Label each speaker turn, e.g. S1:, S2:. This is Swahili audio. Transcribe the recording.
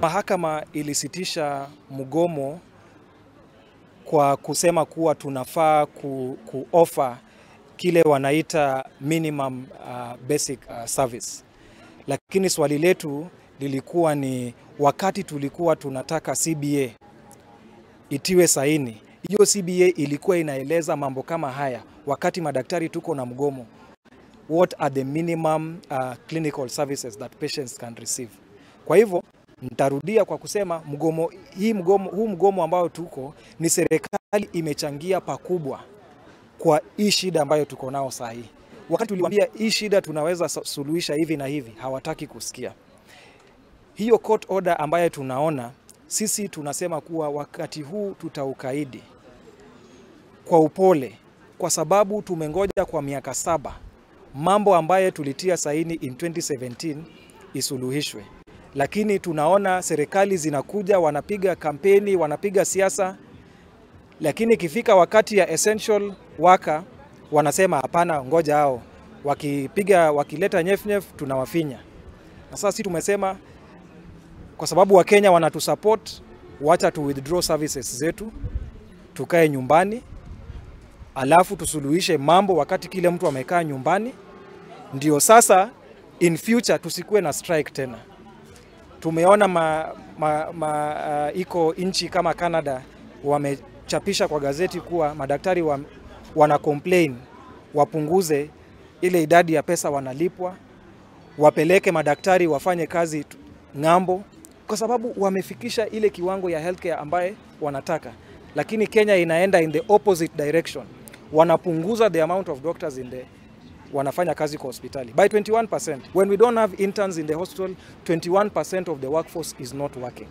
S1: Mahakama ilisitisha mgomo kwa kusema kuwa tunafaa kuoffer kile wanaita minimum basic service. Lakini swali letu lilikuwa ni wakati tulikuwa tunataka CBA itiwe saini. Hiyo CBA ilikuwa inaeleza mambo kama haya wakati madaktari tuko na mgomo. What are the minimum clinical services that patients can receive? Kwa hivyo nitarudia kwa kusema huu mgomo ambao tuko ni serikali imechangia pakubwa kwa hii shida ambayo tuko nao saa hii. Wakati tuliwaambia hii shida tunaweza suluhisha hivi na hivi, hawataki kusikia. Hiyo court order ambayo tunaona, sisi tunasema kuwa wakati huu tutaukaidi kwa upole, kwa sababu tumengoja kwa miaka 7 mambo ambayo tulitia saini in 2017 isuluhishwe. Lakini tunaona serikali zinakuja, wanapiga kampeni, wanapiga siasa, lakini kifika wakati ya essential worker wanasema hapana, ngoja hao wakileta nyef tunawafinya. Na sasa sisi tumesema kwa sababu wa Kenya wanatusupport, wacha tu withdraw services zetu, tukae nyumbani, alafu tusuluhishe mambo wakati kile mtu amekaa nyumbani, ndio sasa in future tusikuwe na strike tena. Tumeona iko nchi kama Canada wamechapisha kwa gazeti kuwa madaktari wana complain wapunguze ile idadi ya pesa wanalipwa, wapeleke madaktari wafanye kazi ng'ambo, kwa sababu wamefikisha ile kiwango ya healthcare ambaye wanataka. Lakini Kenya inaenda in the opposite direction. Wanapunguza the amount of doctors wanafanya kazi kwa hospitali by 21%. When we don't have interns in the hospital, 21% of the workforce is not working.